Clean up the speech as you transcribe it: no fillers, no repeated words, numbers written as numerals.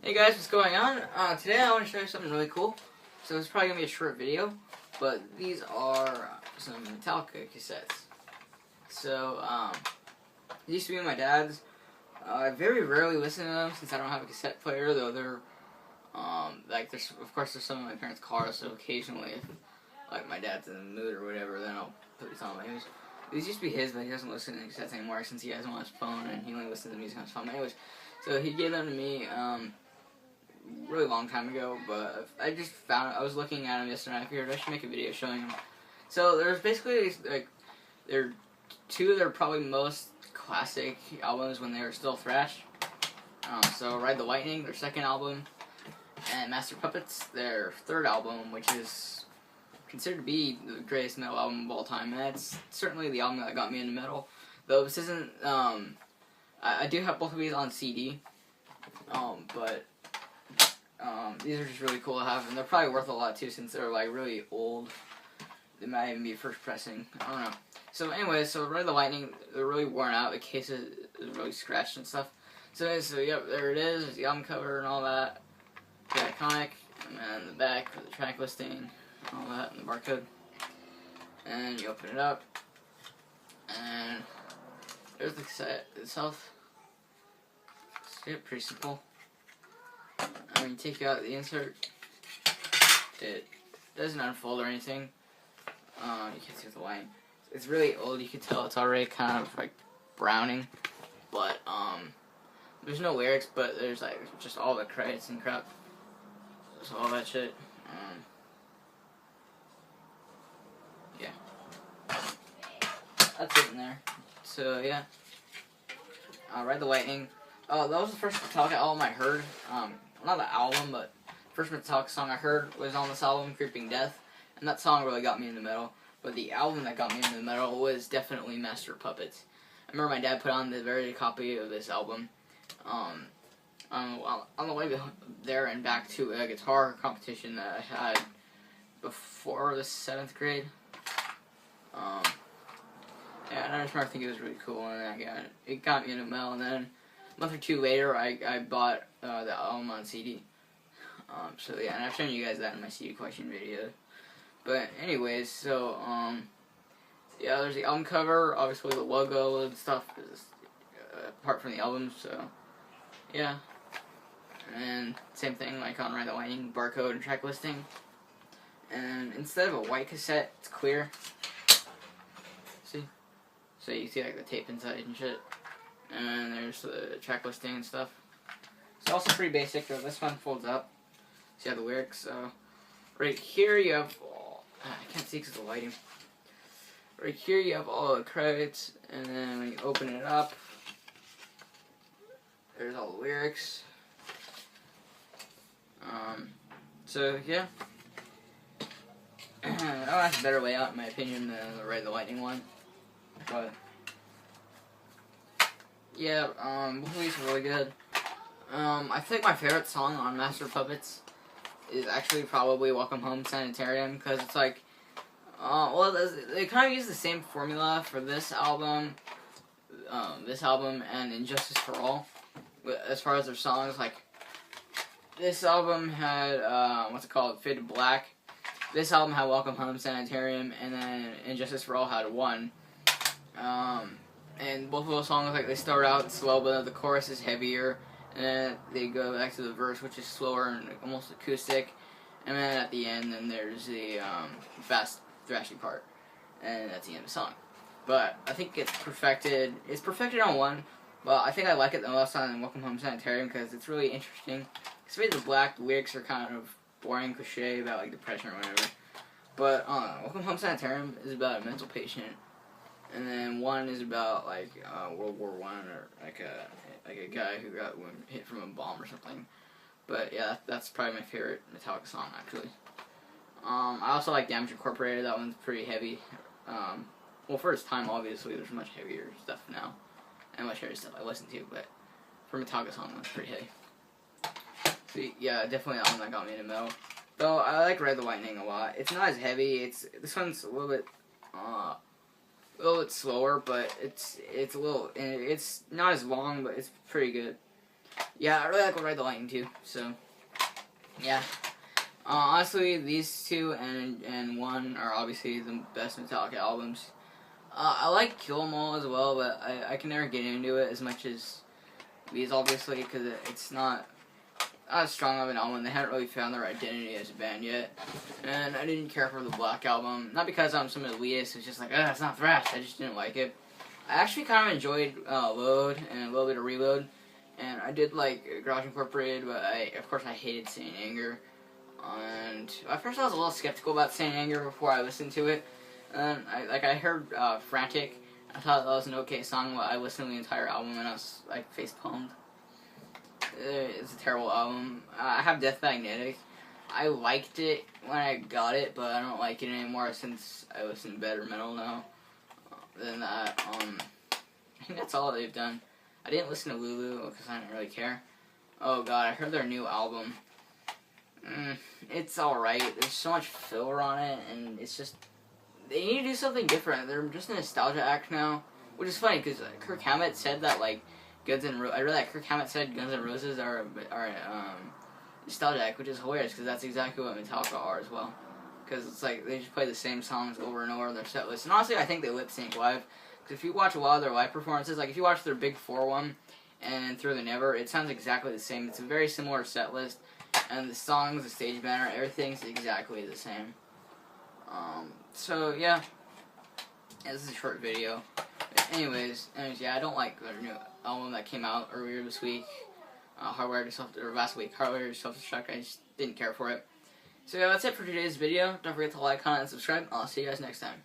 Hey guys, what's going on? Today I want to show you something really cool. So it's probably going to be a short video, but these are some Metallica cassettes. So, these used to be my dad's. I very rarely listen to them since I don't have a cassette player, though they're, of course there's some in my parents' cars, so occasionally if, like, my dad's in the mood or whatever, then I'll put these on. These used to be his, but he doesn't listen to cassettes anymore since he has them on his phone, and he only listens to music on his phone. Anyways, so he gave them to me, really long time ago, but I just found I was looking at them yesterday and I figured I should make a video showing them. So there's basically like there are two of their probably most classic albums when they were still thrash. So Ride the Lightning, their second album, and Master Puppets, their third album, which is considered to be the greatest metal album of all time. And that's certainly the album that got me into metal. Though this isn't, I do have both of these on CD, but these are just really cool to have, and they're probably worth a lot too since they're like really old. They might even be first pressing. I don't know. So anyway, so Ride the Lightning, they're really worn out. The case is really scratched and stuff. So yep, there it is. There's the album cover and all that. The iconic, and then the back with the track listing, all that, and the barcode. And you open it up, and there's the cassette itself. It's pretty simple. When you take out the insert, it doesn't unfold or anything. You can see the line. It's really old. You can tell it's already kind of like browning. But there's no lyrics, but there's like just all the credits and crap. So all that shit. Yeah, that's it in there. So yeah, Ride the Lightning. Oh, that was the first Metallica album I heard. Not the album, but the first Metallica song I heard was on this album, Creeping Death, and that song really got me into metal. But the album that got me into metal was definitely Master Puppets. I remember my dad put on the very copy of this album on the way there and back to a guitar competition that I had before the 7th grade. Yeah, and I just remember thinking it was really cool, and it got me into metal, and then a month or two later, I bought the album on CD. So yeah, and I've shown you guys that in my CD collection video. But anyways, so yeah, there's the album cover. Obviously, the logo and stuff is apart from the album. So yeah, and same thing like on Ride the Lightning, barcode and track listing. And instead of a white cassette, it's clear. See, so you see like the tape inside and shit. And there's the track listing and stuff. It's also pretty basic, though. This one folds up. So you have the lyrics. So right here you have I can't see because of the lighting. Right here you have all the credits, and then when you open it up, there's all the lyrics. So yeah. That's a better layout in my opinion than the Ride the Lightning one. But yeah, both of these are really good. I think my favorite song on Master Puppets is actually probably Welcome Home Sanitarium, because it's like, well, they kind of use the same formula for this album and Injustice for All, as far as their songs. Like, this album had, what's it called, Faded Black. This album had Welcome Home Sanitarium, and then Injustice for All had One. And both of those songs, like, they start out slow, but the chorus is heavier, and then they go back to the verse, which is slower and almost acoustic, and then at the end, then there's the fast thrashy part, and that's the end of the song. But I think it's perfected on One, but I think I like it the most on Welcome Home Sanitarium, because it's really interesting. Because Fade to Black, the lyrics are kind of boring, cliche about like depression or whatever, but Welcome Home Sanitarium is about a mental patient. And then One is about like World War I, or like a guy who got hit from a bomb or something. But yeah, that's probably my favorite Metallica song actually. I also like Damage Incorporated. That one's pretty heavy. Well, for its time, obviously, there's much heavier stuff now, and much heavier stuff I listen to. But for Metallica song, that's pretty heavy. So yeah, definitely that one that got me into metal. Though I like Ride the Lightning a lot. It's not as heavy. This one's a little bit slower, but it's not as long, but it's pretty good. yeah, I really like Ride the Lightning too. So yeah. Honestly, these two and one are obviously the best Metallica albums. I like Kill 'Em All as well, but I can never get into it as much as these, obviously, because it's not as strong of an album. They haven't really found their identity as a band yet. And I didn't care for the Black Album. Not because I'm some elitist, it's just like, it's not thrash. I just didn't like it. I actually kind of enjoyed Load and a little bit of Reload. And I did like Garage Incorporated, but of course I hated Saint Anger. And at first I was a little skeptical about Saint Anger before I listened to it. And I heard Frantic. I thought that was an okay song, but I listened to the entire album and I was like face palmed. It's a terrible album. I have Death Magnetic. I liked it when I got it, but I don't like it anymore since I listen to better metal now. Than that, I think that's all they've done. I didn't listen to Lulu because I didn't really care. Oh god, I heard their new album. It's alright. There's so much filler on it, and it's just, they need to do something different. They're just a nostalgia act now, which is funny because Kirk Hammett said that like I read that Kirk Hammett said Guns N' Roses are nostalgia act, which is hilarious because that's exactly what Metallica are as well. Because it's like they just play the same songs over and over in their set list. And honestly, I think they lip sync live. Because if you watch a lot of their live performances, like if you watch their Big 4 one and Through the Never, it sounds exactly the same. It's a very similar set list, and the songs, the stage banner, everything's exactly the same. So yeah, this is a short video. But anyways, yeah, I don't like their new album that came out earlier this week. Last week, Hardware to Self-Destruct. I just didn't care for it. So yeah, that's it for today's video. Don't forget to like, comment, and subscribe. I'll see you guys next time.